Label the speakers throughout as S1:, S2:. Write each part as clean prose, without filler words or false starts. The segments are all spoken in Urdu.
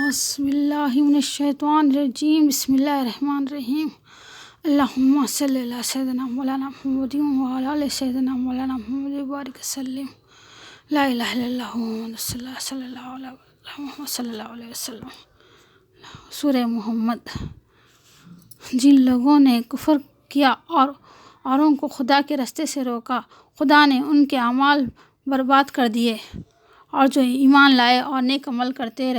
S1: اعوذ باللہ من الشیطان الرجیم بسم اللہ الرحمن الرحیم اللہم صلی علی سیدنا مولانا محمد وعلی آل سیدنا مولانا محمد وبارک وسلم لا الہ الا اللہ محمد صلی اللہ علیہ محمد صلی اللہ علیہ وسلم۔ سورہ محمد۔ جن لوگوں نے کفر کیا اور اوروں کو خدا کے راستے سے روکا، خدا نے ان کے اعمال برباد کر دیے، اور جو ایمان لائے اور نیک عمل کرتے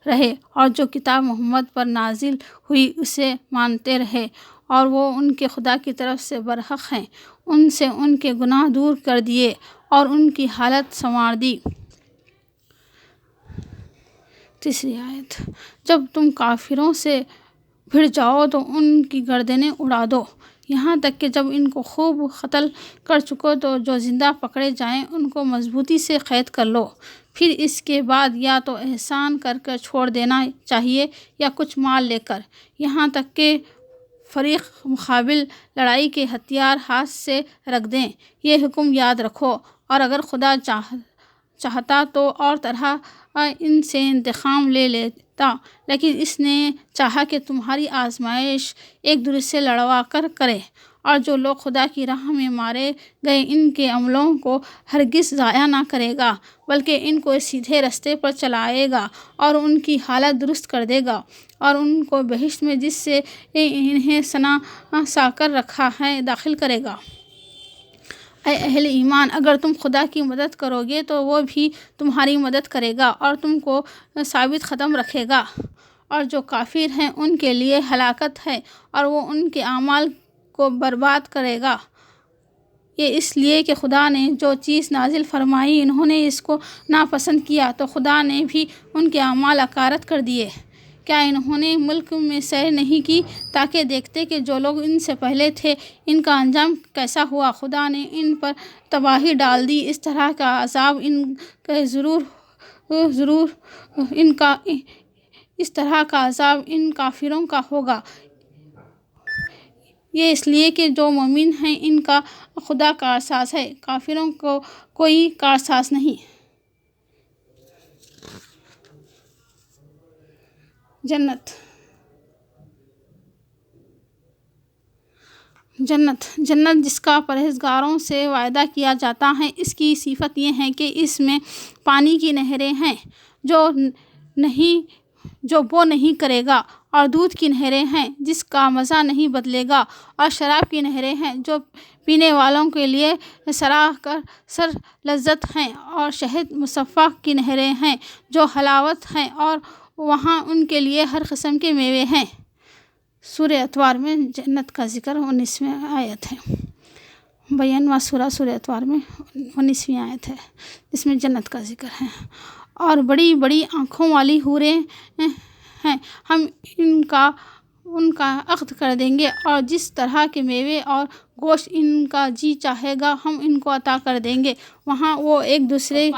S1: رہے اور جو کتاب محمد پر نازل ہوئی اسے مانتے رہے اور وہ ان کے خدا کی طرف سے برحق ہیں، ان سے ان کے گناہ دور کر دیے اور ان کی حالت سنوار دی۔ تیسری آیت۔ جب تم کافروں سے بھڑ جاؤ تو ان کی گردنیں اڑا دو، یہاں تک کہ جب ان کو خوب قتل کر چکو تو جو زندہ پکڑے جائیں ان کو مضبوطی سے قید کر لو، پھر اس کے بعد یا تو احسان کر کر چھوڑ دینا چاہیے یا کچھ مال لے کر، یہاں تک کہ فریق مقابل لڑائی کے ہتھیار ہاتھ سے رکھ دیں۔ یہ حکم یاد رکھو، اور اگر خدا چاہتا تو اور طرح ان سے انتقام لے لیتا، لیکن اس نے چاہا کہ تمہاری آزمائش ایک دوسرے سے لڑوا کر کرے، اور جو لوگ خدا کی راہ میں مارے گئے ان کے عملوں کو ہرگز ضائع نہ کرے گا، بلکہ ان کو سیدھے راستے پر چلائے گا اور ان کی حالت درست کر دے گا، اور ان کو بہشت میں جس سے انہیں سا کر رکھا ہے داخل کرے گا۔ اے اہل ایمان، اگر تم خدا کی مدد کرو گے تو وہ بھی تمہاری مدد کرے گا اور تم کو ثابت قدم رکھے گا، اور جو کافر ہیں ان کے لیے ہلاکت ہے اور وہ ان کے اعمال کو برباد کرے گا۔ یہ اس لیے کہ خدا نے جو چیز نازل فرمائی انہوں نے اس کو ناپسند کیا تو خدا نے بھی ان کے اعمال اکارت کر دیے۔ کیا انہوں نے ملک میں سیر نہیں کی تاکہ دیکھتے کہ جو لوگ ان سے پہلے تھے ان کا انجام کیسا ہوا؟ خدا نے ان پر تباہی ڈال دی، اس طرح کا عذاب ان کافروں کا ہوگا۔ یہ اس لیے کہ جو مومن ہیں ان کا خدا کارساز ہے، کافروں کو کوئی کارساز نہیں۔ جنت جس کا پرہیزگاروں سے وعدہ کیا جاتا ہے، اس کی صفت یہ ہے کہ اس میں پانی کی نہریں ہیں جو بو نہیں کرے گا، اور دودھ کی نہریں ہیں جس کا مزہ نہیں بدلے گا، اور شراب کی نہریں ہیں جو پینے والوں کے لیے سر لذت ہیں، اور شہد مصفا کی نہریں ہیں جو حلاوت ہیں، اور وہاں ان کے لیے ہر قسم کے میوے ہیں۔ سورہ اطوار میں جنت کا ذکر 19ویں آیت ہے۔ 92واں سورہ اطوار میں 19ویں آیت ہے جس میں جنت کا ذکر ہے۔ اور بڑی بڑی آنکھوں والی حوریں ہیں، ہم ان کا عقد کر دیں گے، اور جس طرح کے میوے اور گوشت ان کا جی چاہے گا ہم ان کو عطا کر دیں گے، وہاں وہ ایک دوسرے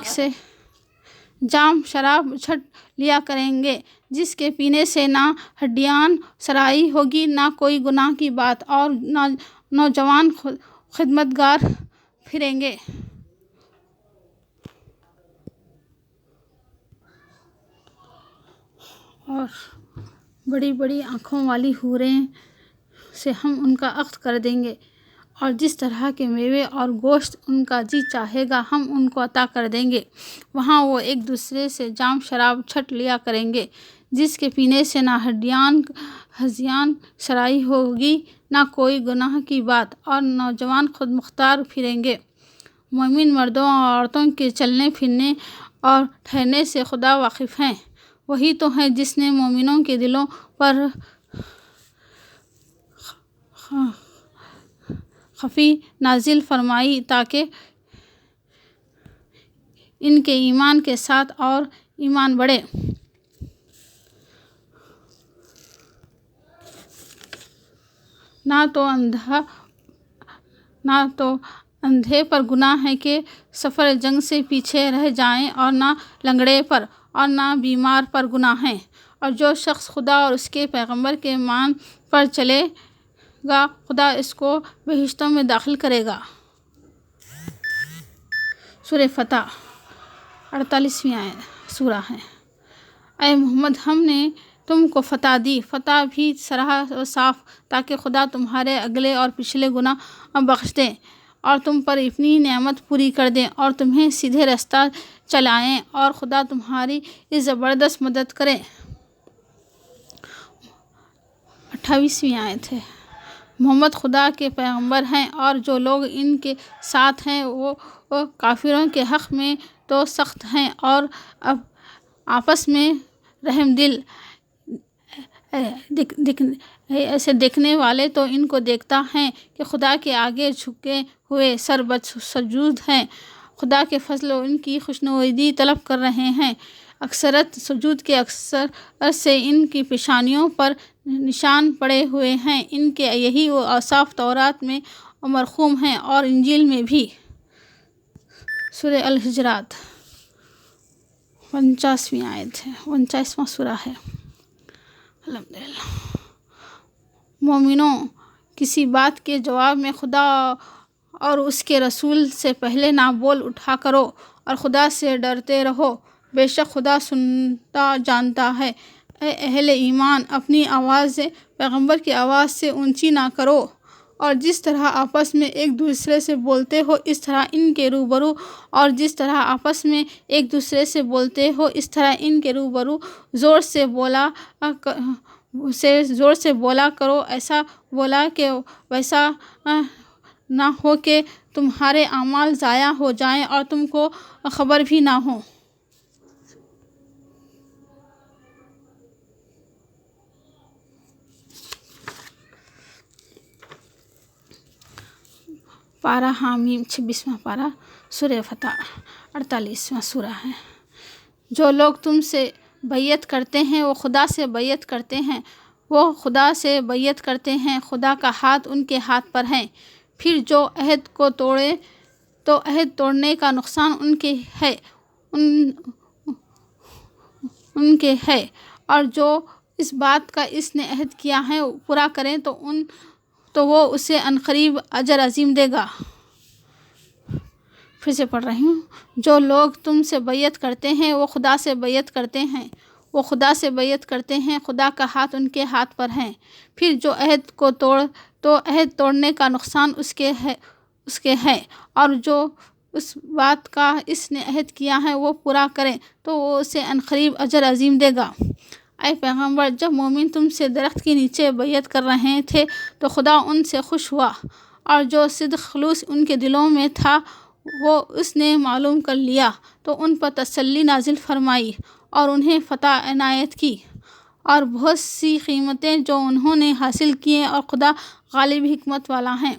S1: سے جام شراب چھٹ لیا کریں گے، جس کے پینے سے نہ ہڈیاں سرائی ہوگی نہ کوئی گناہ کی بات، اور نوجوان خدمتگار پھریں گے۔ اور بڑی بڑی آنکھوں والی حوریں سے ہم ان کا عقد کر دیں گے، اور جس طرح کے میوے اور گوشت ان کا جی چاہے گا ہم ان کو عطا کر دیں گے، وہاں وہ ایک دوسرے سے جام شراب چھٹ لیا کریں گے، جس کے پینے سے نہ ہڈیاں سرائی ہوگی نہ کوئی گناہ کی بات، اور نوجوان خود مختار پھریں گے۔ مومن مردوں اور عورتوں کے چلنے پھرنے اور ٹھہرنے سے خدا واقف ہے، وہی تو ہے جس نے مومنوں کے دلوں پر خفی نازل فرمائی تاکہ ان کے ایمان کے ساتھ اور ایمان بڑھے۔ نہ تو اندھے پر گناہ ہے کہ سفر جنگ سے پیچھے رہ جائیں، اور نہ لنگڑے پر اور نہ بیمار پر گناہ ہے، اور جو شخص خدا اور اس کے پیغمبر کے مان پر چلے گا خدا اس کو بہشتوں میں داخل کرے گا۔ سورہ فتح۔ 48ویں سورہ ہے۔ اے محمد، ہم نے تم کو فتح دی، فتح بھی سراہ و صاف، تاکہ خدا تمہارے اگلے اور پچھلے گناہ بخش دے اور تم پر اپنی نعمت پوری کر دے اور تمہیں سیدھے رستہ چلائیں، اور خدا تمہاری اس زبردست مدد کرے۔ 28ویں ہے۔ محمد خدا کے پیغمبر ہیں اور جو لوگ ان کے ساتھ ہیں وہ کافروں کے حق میں تو سخت ہیں اور آپس میں رحم دل، ایسے دیکھنے والے تو ان کو دیکھتا ہے کہ خدا کے آگے جھکے ہوئے سر سجود ہیں، خدا کے فضل و ان کی خوشنودی طلب کر رہے ہیں۔ اکثرت سجود کے اکثر سے ان کی پیشانیوں پر نشان پڑے ہوئے ہیں، ان کے یہی وہ اوصاف تورات میں مرقوم ہیں اور انجیل میں بھی۔ سورہ الحجرات 49ویں ہے، 49واں سورہ ہے۔ الحمدللہ۔ مومنوں، کسی بات کے جواب میں خدا اور اس کے رسول سے پہلے نہ بول اٹھا کرو اور خدا سے ڈرتے رہو، بے شک خدا سنتا جانتا ہے۔ اے اہل ایمان، اپنی آواز پیغمبر کی آواز سے اونچی نہ کرو، اور جس طرح آپس میں ایک دوسرے سے بولتے ہو اس طرح ان کے روبرو، اور جس طرح آپس میں ایک دوسرے سے بولتے ہو اس طرح ان کے روبرو زور سے بولا کرو، ایسا بولا کہ ویسا نہ ہو کہ تمہارے اعمال ضائع ہو جائیں اور تم کو خبر بھی نہ ہو۔ پارہ حامیم 26واں پارہ سورہ فتح 48واں سورہ ہے۔ جو لوگ تم سے بیعت کرتے ہیں وہ خدا سے بیعت کرتے ہیں، وہ خدا سے بیعت کرتے ہیں، خدا کا ہاتھ ان کے ہاتھ پر ہے۔ پھر جو عہد کو توڑے تو عہد توڑنے کا نقصان ان کے ہے، اور جو اس بات کا اس نے عہد کیا ہے پورا کریں تو وہ اسے عنقریب اجر عظیم دے گا۔ پھر سے پڑھ رہی ہوں۔ جو لوگ تم سے بیعت کرتے ہیں وہ خدا سے بیعت کرتے ہیں، وہ خدا سے بیعت کرتے ہیں، خدا کا ہاتھ ان کے ہاتھ پر ہے۔ پھر جو عہد کو تو عہد توڑنے کا نقصان اس کے ہے، اور جو اس بات کا اس نے عہد کیا ہے وہ پورا کرے تو وہ اسے عنقریب اجر عظیم دے گا۔ اے پیغمبر، جب مومن تم سے درخت کے نیچے بیعت کر رہے تھے تو خدا ان سے خوش ہوا، اور جو صدق خلوص ان کے دلوں میں تھا وہ اس نے معلوم کر لیا، تو ان پر تسلی نازل فرمائی اور انہیں فتح عنایت کی اور بہت سی قیمتیں جو انہوں نے حاصل کیں، اور خدا غالب حکمت والا ہے۔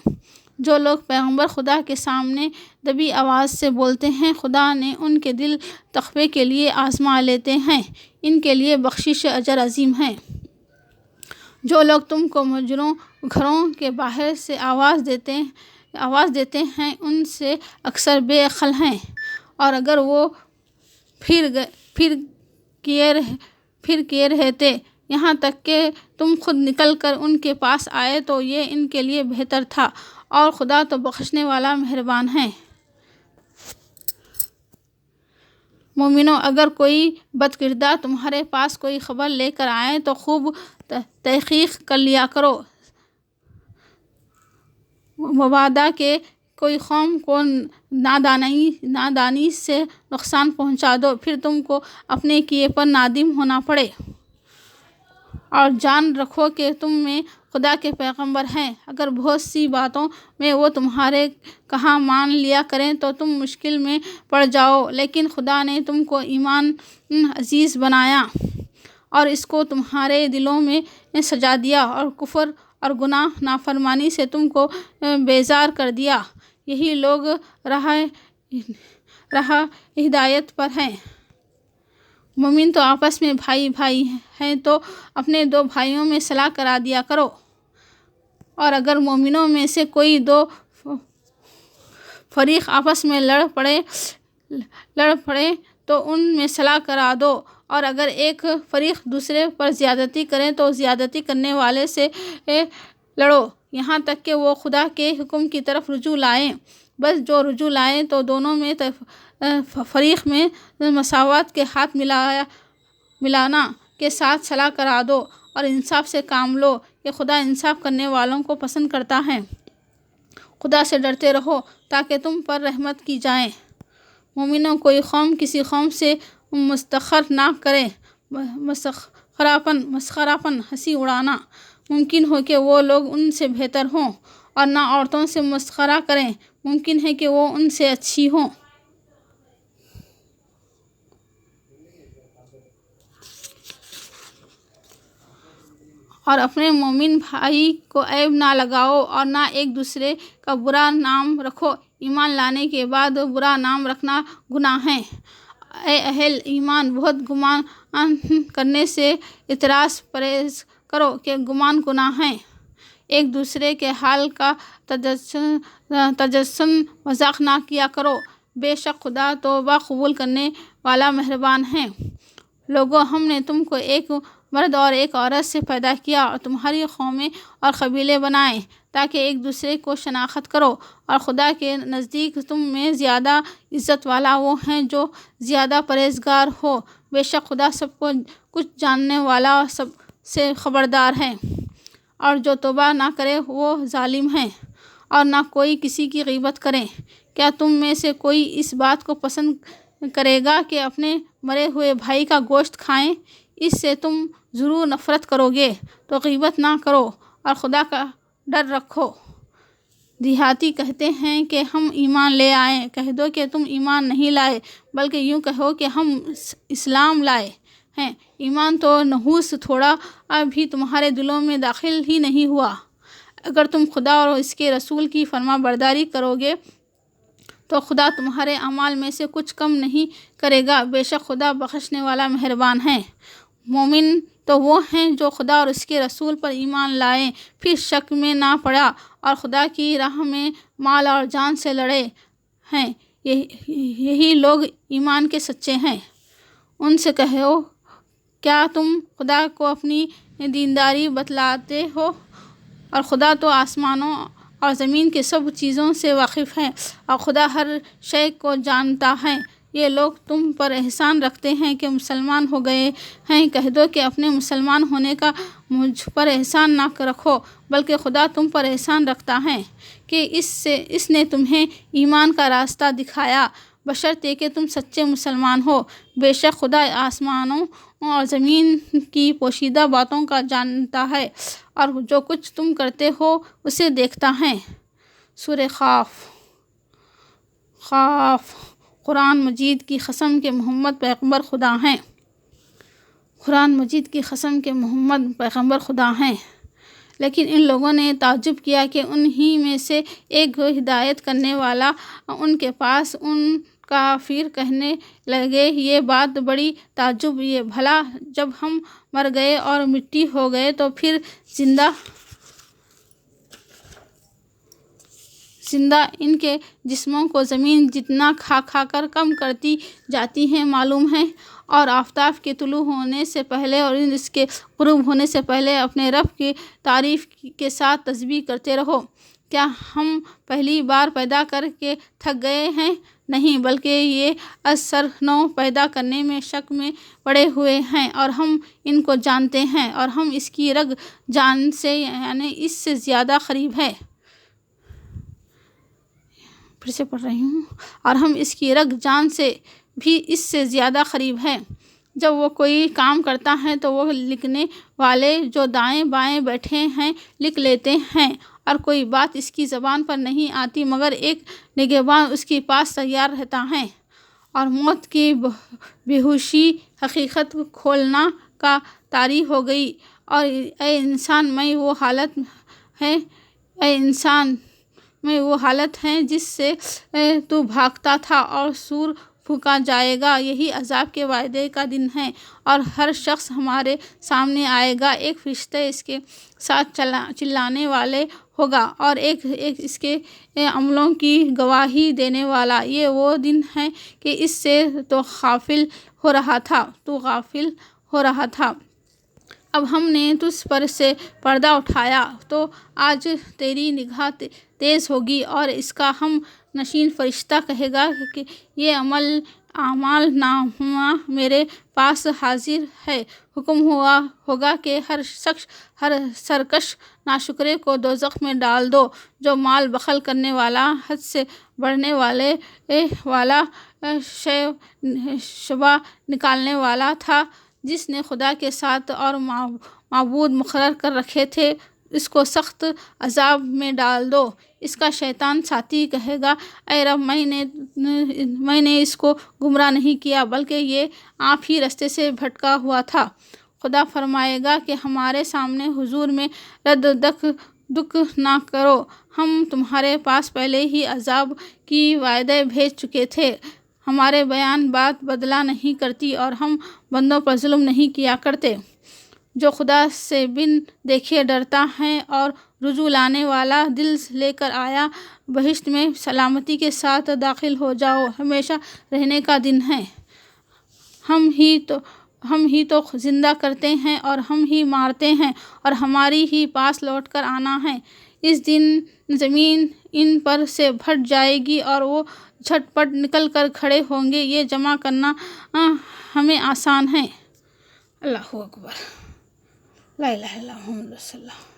S1: جو لوگ پیغمبر خدا کے سامنے دبی آواز سے بولتے ہیں، خدا نے ان کے دل تقوی کے لیے آزما لیتے ہیں، ان کے لیے بخشش اجر عظیم ہے۔ جو لوگ تم کو مجروں گھروں کے باہر سے آواز دیتے ہیں ان سے اکثر بے عقل ہیں، اور اگر وہ پھر کیے رہتے یہاں تک کہ تم خود نکل کر ان کے پاس آئے تو یہ ان کے لیے بہتر تھا، اور خدا تو بخشنے والا مہربان ہے۔ مومنوں، اگر کوئی بد کردار تمہارے پاس کوئی خبر لے کر آئے تو خوب تحقیق کر لیا کرو، مبادا کہ کوئی قوم کو نادانی سے نقصان پہنچا دو، پھر تم کو اپنے کیے پر نادم ہونا پڑے۔ اور جان رکھو کہ تم میں خدا کے پیغمبر ہیں، اگر بہت سی باتوں میں وہ تمہارے کہا مان لیا کریں تو تم مشکل میں پڑ جاؤ، لیکن خدا نے تم کو ایمان عزیز بنایا اور اس کو تمہارے دلوں میں سجا دیا، اور کفر اور گناہ نافرمانی سے تم کو بیزار کر دیا۔ یہی لوگ راہ ہدایت پر ہیں۔ مومن تو آپس میں بھائی ہیں تو اپنے دو بھائیوں میں صلح کرا دیا کرو، اور اگر مومنوں میں سے کوئی دو فریق آپس میں لڑ پڑے تو ان میں صلح کرا دو، اور اگر ایک فریق دوسرے پر زیادتی کرے تو زیادتی کرنے والے سے لڑو، یہاں تک کہ وہ خدا کے حکم کی طرف رجوع لائیں۔ بس جو رجوع لائے تو دونوں میں فریق میں مساوات کے ہاتھ ملانا کے ساتھ صلاح کرا دو اور انصاف سے کام لو کہ خدا انصاف کرنے والوں کو پسند کرتا ہے۔ خدا سے ڈرتے رہو تاکہ تم پر رحمت کی جائے۔ مومنوں، کوئی قوم کسی قوم سے مستخر نہ کرے۔ مسخراپن ہنسی اڑانا ممکن ہو کہ وہ لوگ ان سے بہتر ہوں، اور نہ عورتوں سے مسخرہ کریں، ممکن ہے کہ وہ ان سے اچھی ہوں۔ اور اپنے مومن بھائی کو عیب نہ لگاؤ اور نہ ایک دوسرے کا برا نام رکھو۔ ایمان لانے کے بعد برا نام رکھنا گناہ ہے۔ اے اہل ایمان، بہت گمان کرنے سے اعتراض پرہیز کرو کہ گمان گناہ ہے۔ ایک دوسرے کے حال کا تجسس مذاق نہ کیا کرو، بے شک خدا توبہ قبول کرنے والا مہربان ہے۔ لوگو، ہم نے تم کو ایک مرد اور ایک عورت سے پیدا کیا اور تمہاری قومیں اور قبیلے بنائے تاکہ ایک دوسرے کو شناخت کرو، اور خدا کے نزدیک تم میں زیادہ عزت والا وہ ہے جو زیادہ پرہیزگار ہو۔ بے شک خدا سب کو کچھ جاننے والا سب سے خبردار ہے۔ اور جو توبہ نہ کرے وہ ظالم ہے۔ اور نہ کوئی کسی کی غیبت کرے۔ کیا تم میں سے کوئی اس بات کو پسند کرے گا کہ اپنے مرے ہوئے بھائی کا گوشت کھائیں؟ اس سے تم ضرور نفرت کرو گے، تو غیبت نہ کرو اور خدا کا ڈر رکھو۔ دیہاتی کہتے ہیں کہ ہم ایمان لے آئے۔ کہہ دو کہ تم ایمان نہیں لائے، بلکہ یوں کہو کہ ہم اسلام لائے ہیں۔ ایمان تو نحوس تھوڑا بھی تمہارے دلوں میں داخل ہی نہیں ہوا۔ اگر تم خدا اور اس کے رسول کی فرما برداری کرو گے تو خدا تمہارے اعمال میں سے کچھ کم نہیں کرے گا۔ بے شک خدا بخشنے والا مہربان ہے۔ مومن تو وہ ہیں جو خدا اور اس کے رسول پر ایمان لائے، پھر شک میں نہ پڑا اور خدا کی راہ میں مال اور جان سے لڑے ہیں۔ یہی لوگ ایمان کے سچے ہیں۔ ان سے کہو، کیا تم خدا کو اپنی دینداری بتلاتے ہو؟ اور خدا تو آسمانوں اور زمین کے سب چیزوں سے واقف ہے، اور خدا ہر شے کو جانتا ہے۔ یہ لوگ تم پر احسان رکھتے ہیں کہ مسلمان ہو گئے ہیں۔ کہہ دو کہ اپنے مسلمان ہونے کا مجھ پر احسان نہ رکھو، بلکہ خدا تم پر احسان رکھتا ہے کہ اس نے تمہیں ایمان کا راستہ دکھایا، بشرطے کہ تم سچے مسلمان ہو۔ بے شک خدا آسمانوں اور زمین کی پوشیدہ باتوں کا جانتا ہے، اور جو کچھ تم کرتے ہو اسے دیکھتا ہے۔ سورہ قاف۔ قرآن مجید کی قسم کہ محمد پیغمبر خدا ہیں۔ قرآن مجید کی قسم کہ محمد پیغمبر خدا ہیں۔ لیکن ان لوگوں نے تعجب کیا کہ انہی میں سے ایک کو ہدایت کرنے والا ان کے پاس۔ ان کافر کہنے لگے، یہ بات بڑی تعجب ہے، بھلا جب ہم مر گئے اور مٹی ہو گئے تو پھر زندہ ان کے جسموں کو زمین جتنا کھا کھا کر کم کرتی جاتی ہے معلوم ہے؟ اور آفتاب کے طلوع ہونے سے پہلے اور اس کے غروب ہونے سے پہلے اپنے رب کی تعریف کے ساتھ تسبیح کرتے رہو۔ کیا ہم پہلی بار پیدا کر کے تھک گئے ہیں؟ نہیں، بلکہ یہ از سر نو پیدا کرنے میں شک میں پڑے ہوئے ہیں، اور ہم ان کو جانتے ہیں، اور ہم اس کی رگ جان سے یعنی اس سے زیادہ قریب ہے۔ پھر سے پڑھ رہی ہوں، اور ہم اس کی رگ جان سے بھی اس سے زیادہ قریب ہے۔ جب وہ کوئی کام کرتا ہے تو وہ لکھنے والے جو دائیں بائیں بیٹھے ہیں لکھ لیتے ہیں، اور کوئی بات اس کی زبان پر نہیں آتی مگر ایک نگہباں اس کے پاس تیار رہتا ہے۔ اور موت کی بےہوشی حقیقت کھولنا کا طاری ہو گئی، اور اے انسان میں وہ حالت ہے جس سے تو بھاگتا تھا، اور سور پھونکا جائے گا۔ یہی عذاب کے وعدے کا دن ہے، اور ہر شخص ہمارے سامنے آئے گا، ایک فرشتہ اس کے ساتھ چلانے والے ہوگا، اور ایک اس کے عملوں کی گواہی دینے والا۔ یہ وہ دن ہے کہ اس سے تو غافل ہو رہا تھا۔ اب ہم نے تجھ پر سے پردہ اٹھایا تو آج تیری نگاہ تیز ہوگی، اور اس کا ہم نشین فرشتہ کہے گا کہ یہ اعمال نامہ میرے پاس حاضر ہے۔ حکم ہوگا کہ ہر شخص، ہر سرکش ناشکرے کو دوزخ میں ڈال دو۔ جو مال بخل کرنے والا، حد سے بڑھنے والا، شبہ نکالنے والا تھا، جس نے خدا کے ساتھ اور معبود مقرر کر رکھے تھے، اس کو سخت عذاب میں ڈال دو۔ اس کا شیطان ساتھی کہے گا، اے رب، میں نے اس کو گمراہ نہیں کیا، بلکہ یہ آپ ہی رستے سے بھٹکا ہوا تھا۔ خدا فرمائے گا کہ ہمارے سامنے حضور میں رد دک نہ کرو، ہم تمہارے پاس پہلے ہی عذاب کی وعدے بھیج چکے تھے۔ ہمارے بیان بات بدلا نہیں کرتی اور ہم بندوں پر ظلم نہیں کیا کرتے۔ جو خدا سے بن دیکھے ڈرتا ہے اور رجوع لانے والا دل لے کر آیا، بہشت میں سلامتی کے ساتھ داخل ہو جاؤ، ہمیشہ رہنے کا دن ہے۔ ہم ہی تو زندہ کرتے ہیں اور ہم ہی مارتے ہیں، اور ہماری ہی پاس لوٹ کر آنا ہے۔ اس دن زمین ان پر سے پھٹ جائے گی اور وہ جھٹ پٹ نکل کر کھڑے ہوں گے۔ یہ جمع کرنا ہمیں آسان ہے۔ اللہ اکبر، لا الہ الا اللہ محمد رسول اللہ۔